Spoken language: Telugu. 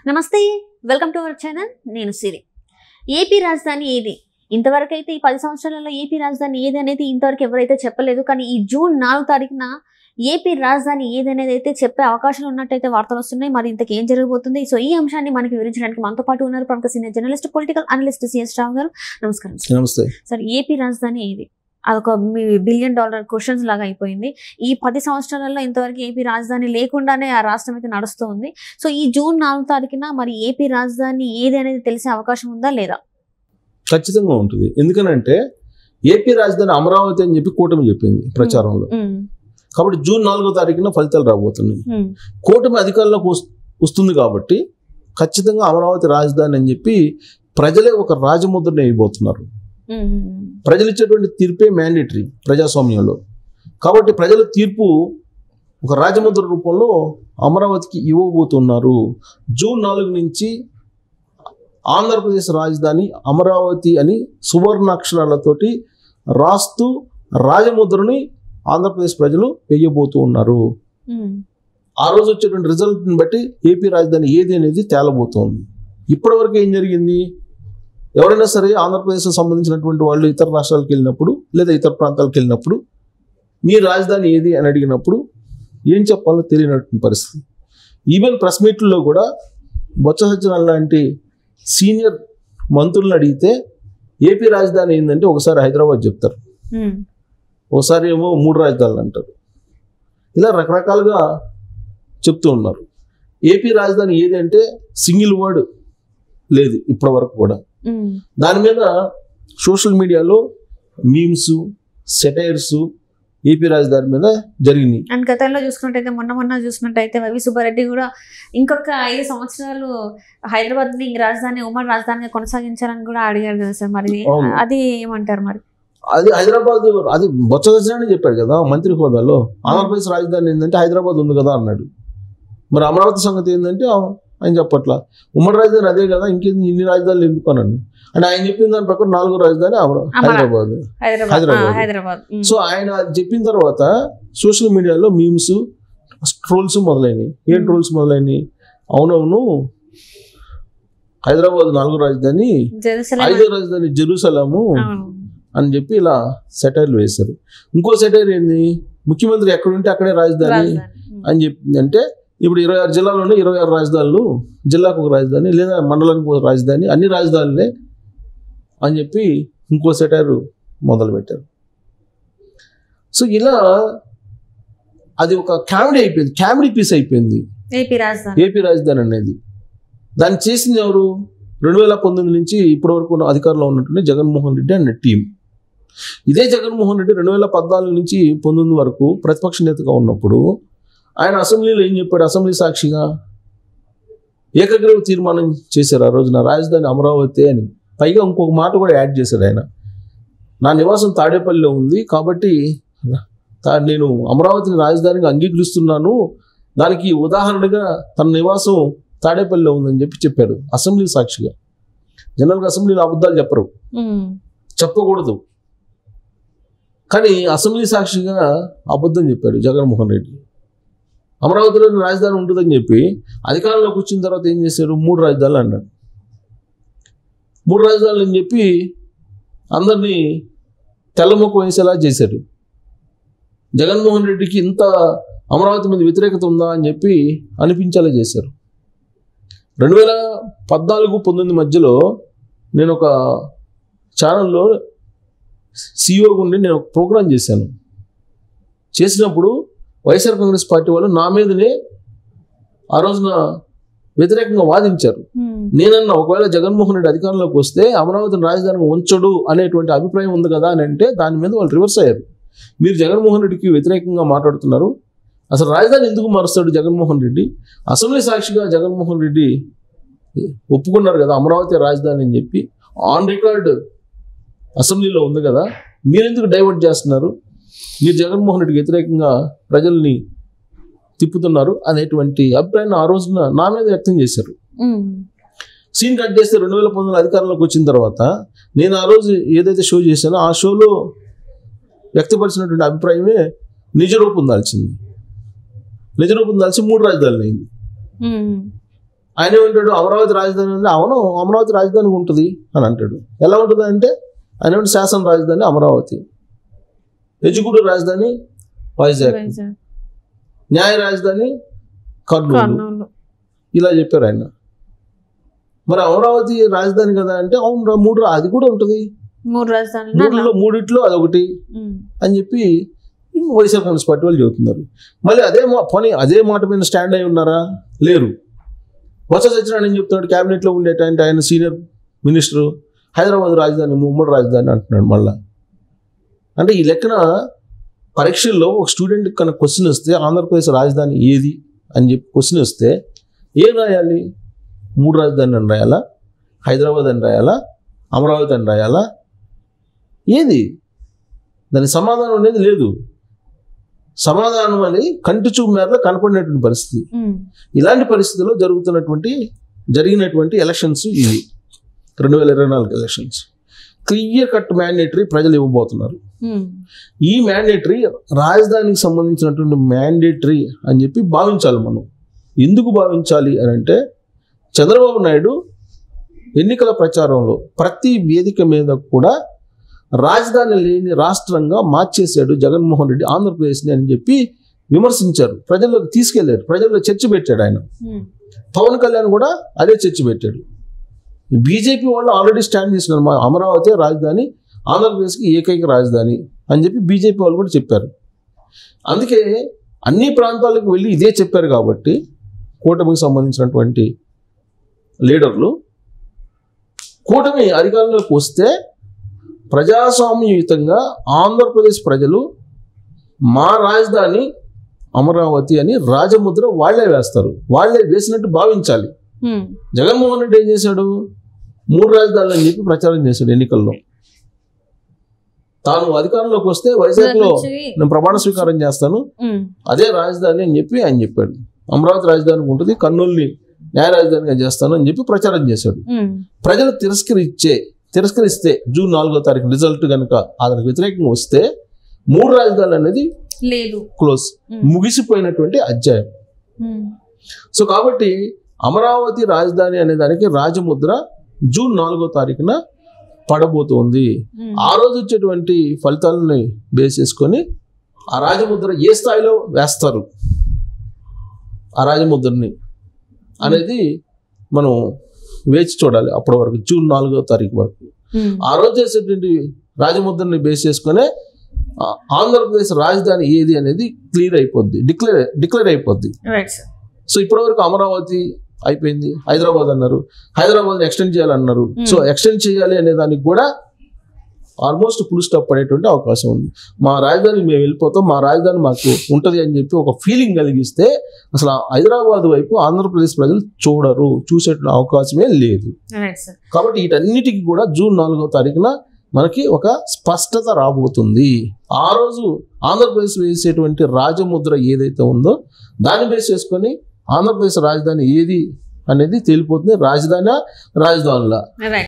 నమస్తే, వెల్కమ్ టు అవర్ ఛానల్. నేను సిరి. ఏపీ రాజధాని ఏది? ఇంతవరకు అయితే ఈ 10 సంవత్సరాలలో ఏపీ రాజధాని ఏది అనేది ఇంతవరకు ఎవరైతే చెప్పలేదు. కానీ ఈ జూన్ 4 తారీఖున ఏపీ రాజధాని ఏది అనేది అయితే చెప్పే అవకాశాలు ఉన్నట్టయితే వార్తలు వస్తున్నాయి. మరి ఇంతకు ఏం జరగబోతుంది? సో ఈ అంశాన్ని మనకి వివరించడానికి మనతో పాటు ఉన్నారు ప్రముఖ senior journalist, political analyst CS Rao గారు. నమస్కారం. నమస్తే సార్, ఏపీ రాజధాని ఏది? అదొక $1 బిలియన్ క్వశ్చన్స్ లాగా అయిపోయింది. ఈ 10 సంవత్సరాలలో ఇంతవరకు ఏపీ రాజధాని లేకుండానే ఆ రాష్ట్రం అయితే నడుస్తూ ఉంది. సో ఈ జూన్ 4 తారీఖున మరి ఏపీ రాజధాని ఏది అనేది తెలిసే అవకాశం ఉందా లేదా? ఖచ్చితంగా ఉంటుంది. ఎందుకనంటే ఏపీ రాజధాని అమరావతి అని చెప్పి కూటమి చెప్పింది ప్రచారంలో. కాబట్టి జూన్ 4వ తారీఖున ఫలితాలు రాబోతున్నాయి. కూటమి అధికారంలోకి వస్తుంది కాబట్టి ఖచ్చితంగా అమరావతి రాజధాని అని చెప్పి ప్రజలే ఒక రాజముద్రని వేయబోతున్నారు. ప్రజలు ఇచ్చేటువంటి తీర్పే మ్యాండేటరీ ప్రజాస్వామ్యంలో. కాబట్టి ప్రజల తీర్పు ఒక రాజముద్ర రూపంలో అమరావతికి ఇవ్వబోతున్నారు. జూన్ 4 నుంచి ఆంధ్రప్రదేశ్ రాజధాని అమరావతి అని సువర్ణాక్షరాలతోటి రాస్తూ రాజముద్రని ఆంధ్రప్రదేశ్ ప్రజలు వేయబోతూ ఉన్నారు. ఆ రోజు వచ్చేటువంటి రిజల్ట్ని బట్టి ఏపీ రాజధాని ఏది అనేది తేలబోతోంది. ఇప్పటివరకు ఏం జరిగింది? ఎవరైనా సరే ఆంధ్రప్రదేశ్కి సంబంధించినటువంటి వాళ్ళు ఇతర రాష్ట్రాలకు వెళ్ళినప్పుడు లేదా ఇతర ప్రాంతాలకు వెళ్ళినప్పుడు మీ రాజధాని ఏది అని అడిగినప్పుడు ఏం చెప్పాలో తెలియనటువంటి పరిస్థితి. ఈవెన్ ప్రెస్ మీట్లో కూడా బొత్స సత్యనారాయణ లాంటి సీనియర్ మంత్రులను అడిగితే ఏపీ రాజధాని ఏంటంటే ఒకసారి హైదరాబాద్ చెప్తారు, ఒకసారి ఏమో 3 రాజధానులు అంటారు. ఇలా రకరకాలుగా చెప్తూ ఉన్నారు. ఏపీ రాజధాని ఏది అంటే సింగిల్ వర్డ్ లేదు ఇప్పటి వరకు కూడా. దాని మీద సోషల్ మీడియాలో మీమ్స్, సెటైర్స్ ఏపీ రాజధాని మీద జరిగినాయి. అండ్ గతంలో చూసుకున్నట్టయితే మొన్న చూసినట్టయితే వైవి సుబ్బారెడ్డి కూడా ఇంకొక 5 సంవత్సరాలు హైదరాబాద్ ని రాజధాని ఉమ్మడి రాజధానిగా కొనసాగించాలని కూడా అడిగారు కదా సార్. మరి అది ఏమంటారు? మరి అది హైదరాబాద్, అది బొత్స సత్యనారాయణ చెప్పాడు కదా మంత్రి హోదాలో, ఆంధ్రప్రదేశ్ రాజధాని ఏంటంటే హైదరాబాద్ ఉంది కదా అన్నాడు. మరి అమరావతి సంగతి ఏంటంటే ఆయన చెప్పట్లా. ఉమ్మడి రాజధాని అదే కదా, ఇంకేంది ఇన్ని రాజధానులు ఎందుకు అన్నాడు. అంటే ఆయన చెప్పిన దాని ప్రకారం 4వ రాజధాని హైదరాబాద్. సో ఆయన చెప్పిన తర్వాత సోషల్ మీడియాలో మీమ్స్, ట్రోల్స్ మొదలైనవి. ఏం ట్రోల్స్ మొదలైనవి? అవునవును, హైదరాబాద్ 4వ రాజధాని, 5వ రాజధాని జెరూసలేము అని చెప్పి ఇలా సెటైర్లు వేశారు. ఇంకో సెటైర్ ఏంది? ముఖ్యమంత్రి ఎక్కడుంటే అక్కడే రాజధాని అని చెప్పింది. అంటే ఇప్పుడు 26 జిల్లాలోనే 26 రాజధానులు, జిల్లాకు ఒక రాజధాని లేదా మండలానికి ఒక రాజధాని, అన్ని రాజధానులే అని చెప్పి ఇంకో సెటైర్ మొదలుపెట్టారు. సో ఇలా అది ఒక కామెడీ అయిపోయింది, కామెడీ పీస్ అయిపోయింది ఏపీ రాజధాని అనేది. దాన్ని చేసింది ఎవరు? 2019 నుంచి ఇప్పటి వరకు ఉన్న అధికారంలో ఉన్నటువంటి జగన్మోహన్ రెడ్డి అండ్ టీం. ఇదే జగన్మోహన్ రెడ్డి 2014 నుంచి 19 వరకు ప్రతిపక్ష నేతగా ఉన్నప్పుడు ఆయన అసెంబ్లీలో ఏం చెప్పాడు? అసెంబ్లీ సాక్షిగా ఏకగ్రీవ తీర్మానం చేశారు ఆ రోజున రాజధాని అమరావతి అని. పైగా ఇంకొక మాట కూడా యాడ్ చేశాడు ఆయన, నా నివాసం తాడేపల్లిలో ఉంది కాబట్టి నేను అమరావతిని రాజధానిగా అంగీకరిస్తున్నాను, దానికి ఉదాహరణగా తన నివాసం తాడేపల్లిలో ఉందని చెప్పాడు అసెంబ్లీ సాక్షిగా. జనరల్గా అసెంబ్లీలో అబద్ధాలు చెప్పకూడదు, కానీ అసెంబ్లీ సాక్షిగా అబద్ధం చెప్పాడు జగన్మోహన్ రెడ్డి. అమరావతిలో రాజధాని ఉంటుందని చెప్పి అధికారంలోకి వచ్చిన తర్వాత ఏం చేశారు? 3 రాజధానులు అన్నాడు. 3 రాజధానులు అని చెప్పి అందరినీ తెల్లముఖం వేసేలా చేశాడు. జగన్మోహన్ రెడ్డికి ఇంత అమరావతి మీద వ్యతిరేకత ఉందా అని చెప్పి అనిపించేలా చేశారు. 2014-19 మధ్యలో నేను ఒక ఛానల్లో CEO ఉండి నేను ఒక ప్రోగ్రాం చేశాను. చేసినప్పుడు వైఎస్ఆర్ కాంగ్రెస్ పార్టీ వాళ్ళు నా మీదనే ఆ రోజున వ్యతిరేకంగా వాదించారు. నేనన్నా ఒకవేళ జగన్మోహన్ రెడ్డి అధికారంలోకి వస్తే అమరావతిని రాజధానిగా ఉంచడు అనేటువంటి అభిప్రాయం ఉంది కదా అని అంటే దాని మీద వాళ్ళు రివర్స్ అయ్యారు. మీరు జగన్మోహన్ రెడ్డికి వ్యతిరేకంగా మాట్లాడుతున్నారు, అసలు రాజధాని ఎందుకు మారుస్తాడు జగన్మోహన్ రెడ్డి? అసెంబ్లీ సాక్షిగా జగన్మోహన్ రెడ్డి ఒప్పుకున్నారు కదా అమరావతి రాజధాని అని చెప్పి, ఆన్ రికార్డ్ అసెంబ్లీలో ఉంది కదా, మీరెందుకు డైవర్ట్ చేస్తున్నారు? మీరు జగన్మోహన్ రెడ్డికి వ్యతిరేకంగా ప్రజల్ని తిప్పుతున్నారు అనేటువంటి అభిప్రాయాన్ని ఆ రోజున నా మీద వ్యక్తం చేశారు. సీన్ కట్ చేస్తే 2019 అధికారంలోకి వచ్చిన తర్వాత నేను ఆ రోజు ఏదైతే షో చేశానో ఆ షోలో వ్యక్తపరిచినటువంటి అభిప్రాయమే నిజరూపం దాల్చింది. నిజరూపం దాల్చి 3 రాజధానులు అయింది. ఆయన ఏమంటాడు అమరావతి రాజధాని అంటే అవును అమరావతి రాజధాని ఉంటుంది అని అంటాడు. ఎలా ఉంటుంది అంటే ఆయన ఏమంటే శాసన రాజధాని అమరావతి, ఎగ్జిక్యూటివ్ రాజధాని వైజాగ్, న్యాయ రాజధాని కర్నూలు, ఇలా చెప్పారు ఆయన. మరి అమరావతి రాజధాని కదా అంటే అవును 3 అది కూడా ఉంటుంది, 3 అదొకటి అని చెప్పి వైఎస్ఆర్ కాంగ్రెస్ పార్టీ వాళ్ళు చెబుతున్నారు. మళ్ళీ అదే మాట మీద స్టాండ్ అయి ఉన్నారా? లేరు. బొత్స సత్యనారాయణ ఏం చెప్తున్నాడు, క్యాబినెట్లో ఉండేటంటే ఆయన సీనియర్ మినిస్టర్ హైదరాబాద్ రాజధాని ఉమ్మడి రాజధాని అంటున్నాడు మళ్ళా. అంటే ఈ లెక్కన పరీక్షల్లో ఒక స్టూడెంట్కి కనుక క్వశ్చన్ వస్తే ఆంధ్రప్రదేశ్ రాజధాని ఏది అని చెప్పి క్వశ్చన్ వస్తే ఏం రాయాలి? 3 రాజధాని అని రాయాలా, హైదరాబాద్ అని రాయాలా, అమరావతి అని రాయాలా? ఏది దాని సమాధానం అనేది లేదు. సమాధానం అని కంటి చూపు మేరలో కనపడినటువంటి పరిస్థితి. ఇలాంటి పరిస్థితుల్లో జరిగినటువంటి ఎలక్షన్స్ ఇవి 2024 ఎలక్షన్స్. క్లియర్ కట్ మ్యాండేటరీ ప్రజలు ఇవ్వబోతున్నారు. ఈ మ్యాండేటరీ రాజధానికి సంబంధించినటువంటి మ్యాండేటరీ అని చెప్పి భావించాలి మనం. ఎందుకు భావించాలి అని అంటే చంద్రబాబు నాయుడు ఎన్నికల ప్రచారంలో ప్రతి వేదిక మీద కూడా రాజధాని లేని రాష్ట్రంగా మార్చేశాడు జగన్మోహన్ రెడ్డి ఆంధ్రప్రదేశ్ని అని చెప్పి విమర్శించారు. ప్రజల్లోకి తీసుకెళ్లారు, ప్రజల్లో చర్చ పెట్టాడు ఆయన. పవన్ కళ్యాణ్ కూడా అదే చర్చ పెట్టాడు. బీజేపీ వాళ్ళు ఆల్రెడీ స్టాండ్ చేసినారు, మా అమరావతి రాజధాని, ఆంధ్రప్రదేశ్కి ఏకైక రాజధాని అని చెప్పి బీజేపీ వాళ్ళు కూడా చెప్పారు. అందుకే అన్ని ప్రాంతాలకు వెళ్ళి ఇదే చెప్పారు కాబట్టి కూటమికి సంబంధించినటువంటి లీడర్లు కూటమి అధికారంలోకి వస్తే ప్రజాస్వామ్యయుతంగా ఆంధ్రప్రదేశ్ ప్రజలు మా రాజధాని అమరావతి అని రాజముద్ర వాళ్లే వేస్తారు, వాళ్లే వేసినట్టు భావించాలి. జగన్మోహన్ రెడ్డి ఏం చేశాడు? 3 రాజధానులు అని చెప్పి ప్రచారం చేశాడు ఎన్నికల్లో. తాను అధికారంలోకి వస్తే వైజాగ్లో నేను ప్రమాణ స్వీకారం చేస్తాను, అదే రాజధాని అని చెప్పి ఆయన చెప్పాడు. అమరావతి రాజధాని ఉంటుంది, కర్నూలుని న్యాయ రాజధానిగా చేస్తాను అని చెప్పి ప్రచారం చేశాడు. ప్రజలు తిరస్కరిస్తే జూన్ 4వ తారీఖు రిజల్ట్ కనుక దానికి వ్యతిరేకంగా వస్తే 3 రాజధానులు అనేది లేదు, క్లోజ్, ముగిసిపోయినటువంటి అధ్యాయం. సో కాబట్టి అమరావతి రాజధాని అనే దానికి రాజముద్ర జూన్ 4వ తారీఖున పడబోతోంది. ఆ రోజు వచ్చేటువంటి ఫలితాలని బేస్ చేసుకొని ఆ రాజముద్ర ఏ స్థాయిలో వేస్తారు ఆ రాజముద్రని అనేది మనం వేచి చూడాలి. అప్పటి వరకు జూన్ 4వ తారీఖు వరకు ఆ రోజు చేసేటువంటి రాజముద్రని బేస్ చేసుకునే ఆంధ్రప్రదేశ్ రాజధాని ఏది అనేది క్లియర్ అయిపోద్ది, డిక్లేర్ అయిపోద్ది. సో ఇప్పటి వరకు అమరావతి అయిపోయింది, హైదరాబాద్ అన్నారు, హైదరాబాద్ ఎక్స్టెండ్ చేయాలన్నారు. సో ఎక్స్టెండ్ చేయాలి అనే దానికి కూడా ఆల్మోస్ట్ ఫుల్ స్టాప్ పడేటువంటి అవకాశం ఉంది. మా రాజధానికి మేము వెళ్ళిపోతాం, మా రాజధాని మాకు ఉంటుంది అని చెప్పి ఒక ఫీలింగ్ కలిగిస్తే అసలు హైదరాబాద్ వైపు ఆంధ్రప్రదేశ్ ప్రజలు చూసేటువంటి అవకాశమే లేదు. కాబట్టి వీటన్నిటికీ కూడా జూన్ 4వ తారీఖున మనకి ఒక స్పష్టత రాబోతుంది. ఆ రోజు ఆంధ్రప్రదేశ్ వేసేటువంటి రాజముద్ర ఏదైతే ఉందో దాన్ని బేస్ చేసుకొని ఆంధ్రప్రదేశ్ రాజధాని ఏది అనేది తేలిపోతుంది. రాజధానిలా